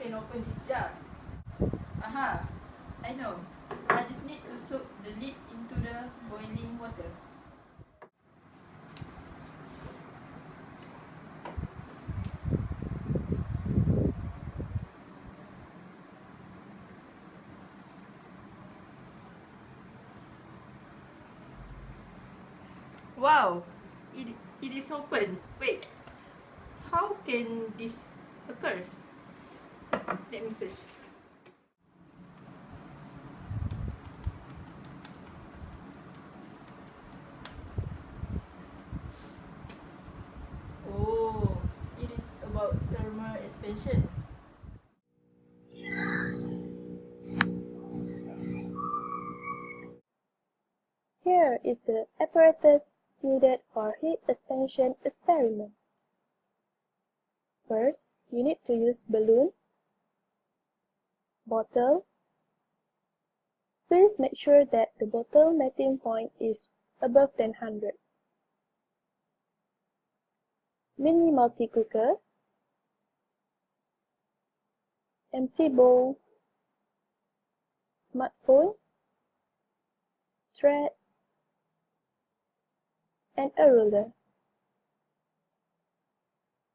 can open this jar. Aha, I know. I just need to soak the lid into the boiling water. Wow, it is open. Wait, how can this occur? Let me search. Oh, it is about thermal expansion. Here is the apparatus needed for heat expansion experiment. First, you need to use balloon, bottle. Please make sure that the bottle melting point is above 100. Mini multi-cooker, empty bowl, smartphone, thread, and a ruler.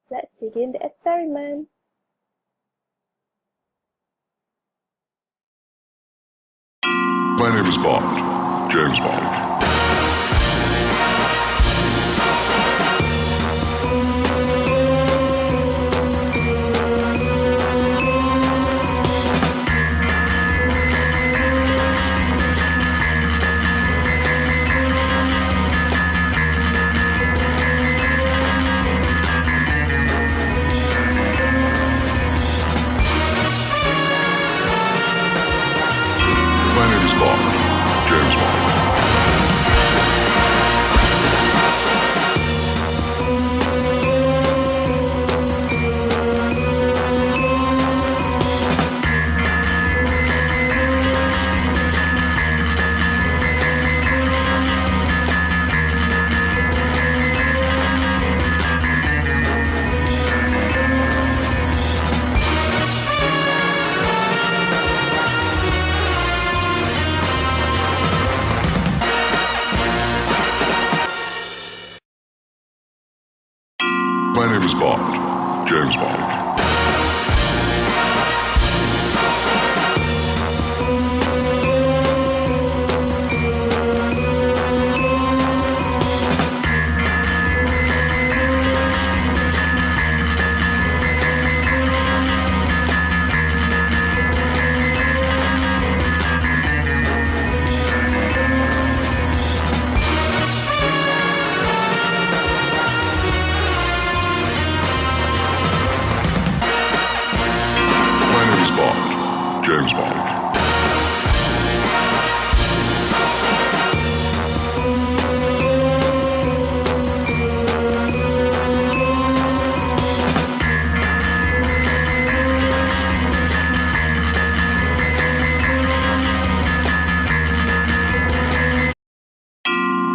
Let's begin the experiment. My name is Bond, James Bond. My name is Bond, James Bond. My name is Bond, James Bond. James Bond.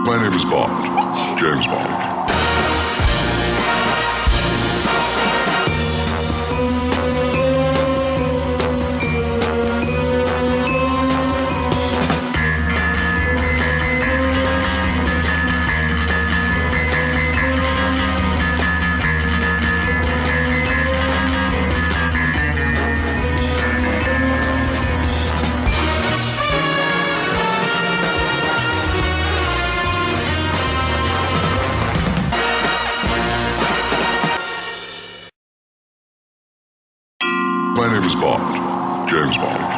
My name is Bond, James Bond. My name is Bond, James Bond.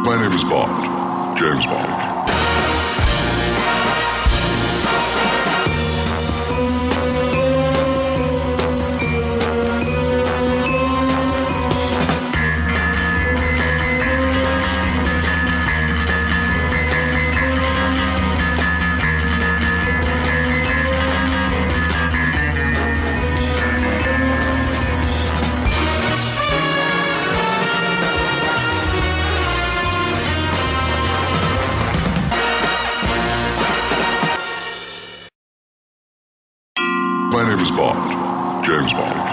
My name is Bond. James Bond. My name is Bond. James Bond.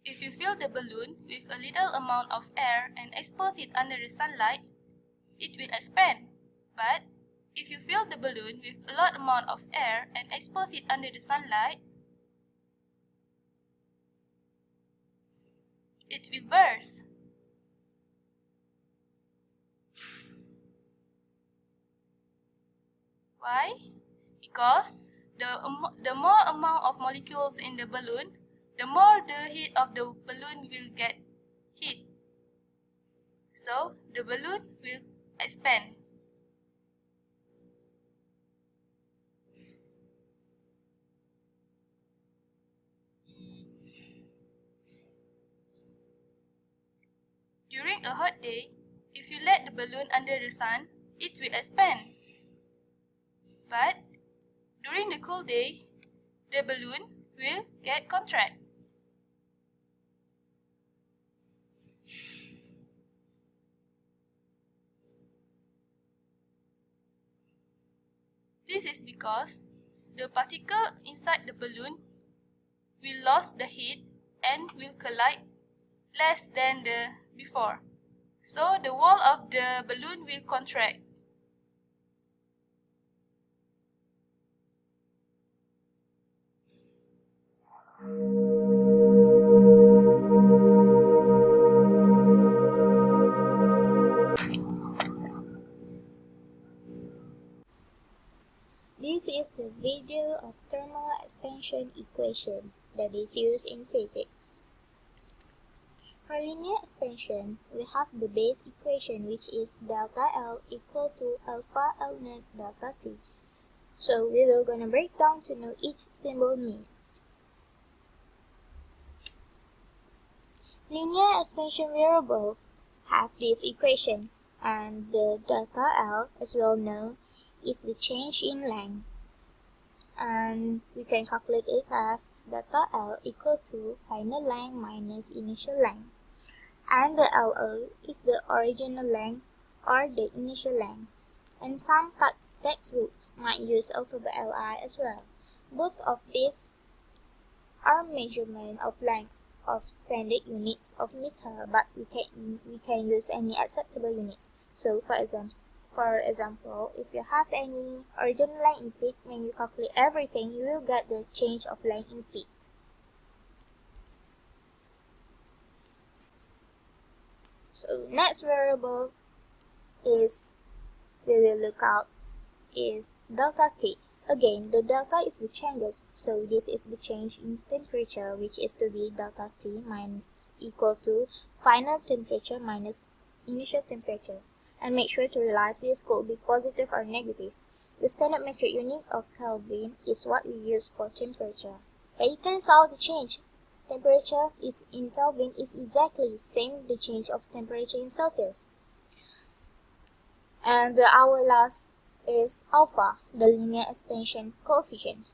If you fill the balloon with a little amount of air and expose it under the sunlight, it will expand. But if you fill the balloon with a lot amount of air and expose it under the sunlight, it will burst. Why? Because the more amount of molecules in the balloon, the more the heat of the balloon will get heat. So the balloon will expand. During a hot day, if you let the balloon under the sun, it will expand. But during the cool day, the balloon will get contract. This is because the particle inside the balloon will lose the heat and will collide less than the before. So the wall of the balloon will contract. This is the video of thermal expansion equation that is used in physics. For linear expansion, we have the base equation, which is delta L equal to alpha L naught delta T. So we will gonna break down to know each symbol means. Linear expansion variables have this equation, and the delta L, as we all know, is the change in length. And we can calculate it as delta L equal to final length minus initial length. And the LO is the original length or the initial length. And some textbooks might use alphabet LI as well. Both of these are measurement of length of standard units of meter, but we can use any acceptable units. So for example, if you have any original length in feet, when you calculate everything, you will get the change of length in feet. So next variable is we will look out is delta T. Again, the delta is the changes, so this is the change in temperature, which is to be delta T minus equal to final temperature minus initial temperature. And make sure to realize this could be positive or negative. The standard metric unit of Kelvin is what we use for temperature. But it turns out the change temperature is in Kelvin is exactly the same the change of temperature in Celsius. And our last is alpha, the linear expansion coefficient.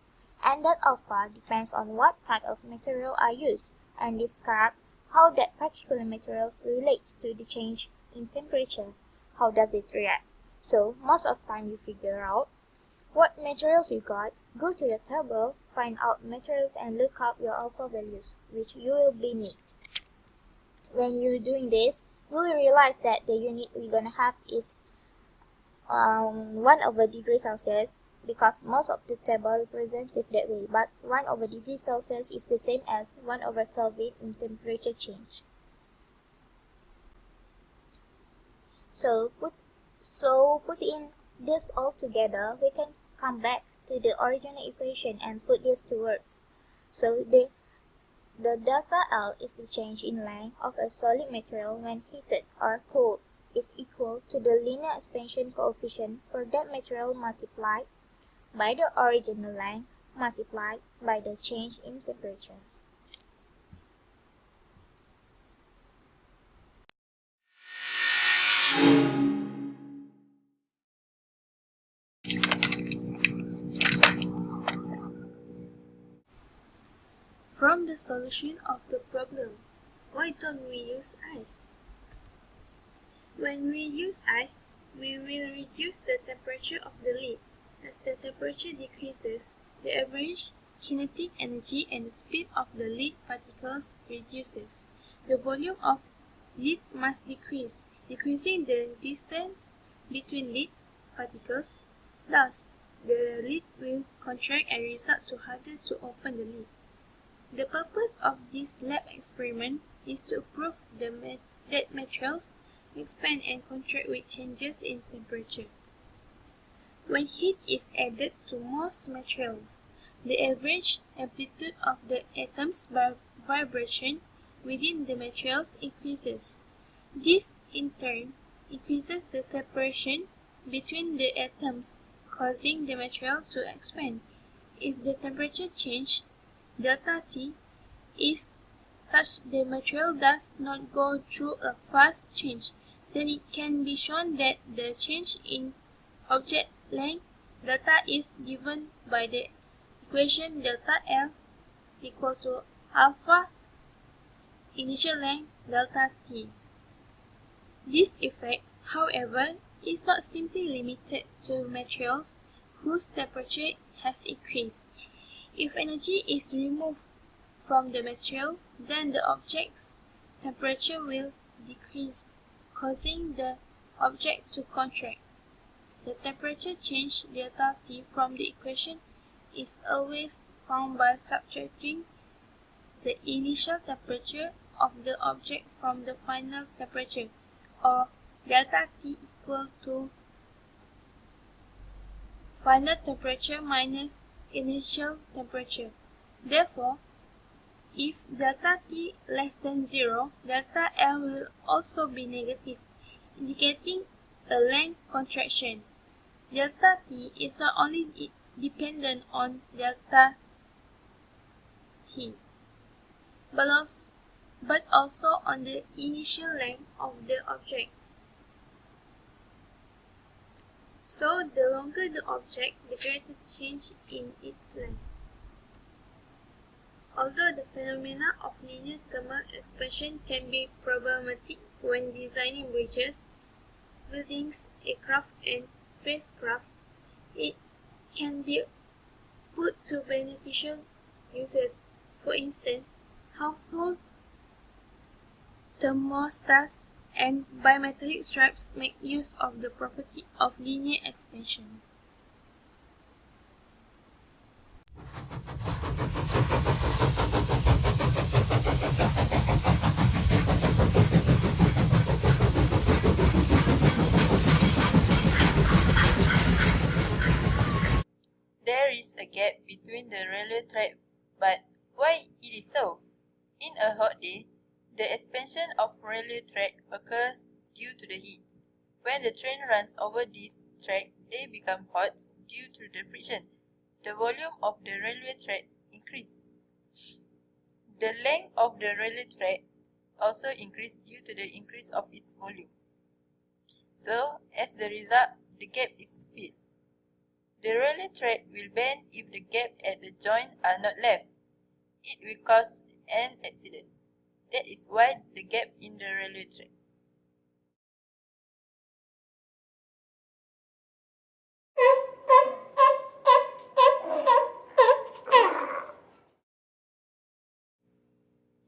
And that alpha depends on what type of material I use and describe how that particular material relates to the change in temperature. How does it react? So most of the time you figure out what materials you got, go to the table, find out materials and look up your alpha values, which you will need. When you're doing this, you will realize that the unit we're gonna have is 1/degree Celsius, because most of the table representative that way, but 1/degree Celsius is the same as 1/Kelvin in temperature change. So putting this all together, we can come back to the original equation and put this to words. So the delta L is the change in length of a solid material when heated or cooled, is equal to the linear expansion coefficient for that material multiplied by the original length multiplied by the change in temperature. From the solution of the problem, why don't we use ice? When we use ice, we will reduce the temperature of the lid. As the temperature decreases, the average kinetic energy and the speed of the lid particles reduces. The volume of lid must decrease, decreasing the distance between lid particles. Thus, the lid will contract and result to harder to open the lid. The purpose of this lab experiment is to prove that materials expand and contract with changes in temperature. When heat is added to most materials, the average amplitude of the atoms' vibration within the materials increases. This, in turn, increases the separation between the atoms, causing the material to expand. If the temperature change, delta T, is such the material does not go through a fast change, then it can be shown that the change in object length delta is given by the equation delta L equal to alpha initial length delta T. This effect, however, is not simply limited to materials whose temperature has increased. If energy is removed from the material, then the object's temperature will decrease, causing the object to contract. The temperature change delta T from the equation is always found by subtracting the initial temperature of the object from the final temperature, or delta T equal to final temperature minus initial temperature. Therefore, if delta T less than 0, delta L will also be negative, indicating a length contraction. Delta T is not only dependent on delta T, but also on the initial length of the object. So, the longer the object, the greater change in its length. Although the phenomena of linear thermal expansion can be problematic when designing bridges, buildings, aircraft, and spacecraft, it can be put to beneficial uses. For instance, households, thermostats, and bimetallic stripes make use of the property of linear expansion. There is a gap between the railway track, but why it is so? In a hot day, the expansion of railway track occurs due to the heat. When the train runs over this track, they become hot due to the friction. The volume of the railway track increases. The length of the railway track also increases due to the increase of its volume. So, as the result, the gap is filled. The railway track will bend if the gap at the joint are not left. It will cause an accident. That is why the gap in the railway track.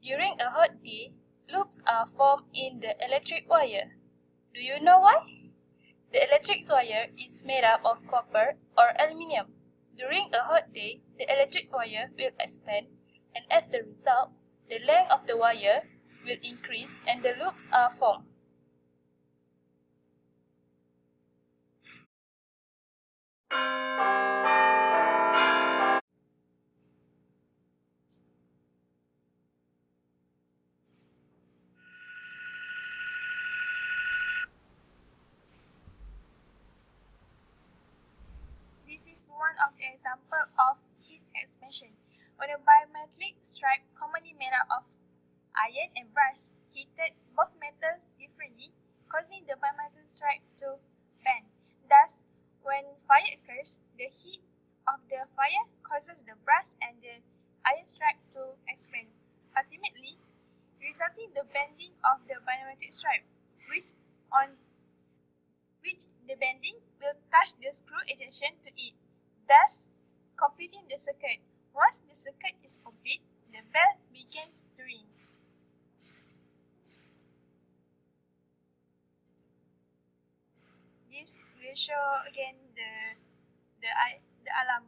During a hot day, loops are formed in the electric wire. Do you know why? The electric wire is made up of copper or aluminium. During a hot day, the electric wire will expand, and as the result, the length of the wire will increase and the loops are formed. This is one of the examples of heat expansion. When a bimetallic stripe commonly made up of iron and brass heated both metal differently, causing the bimetal stripe to bend. Thus, when fire occurs, the heat of the fire causes the brass and the iron stripe to expand, ultimately resulting the bending of the bimetallic stripe, which the bending will touch the screw adjacent to it, thus completing the circuit. Once the circuit is complete, the bell begins to ring. This will show again the alarm.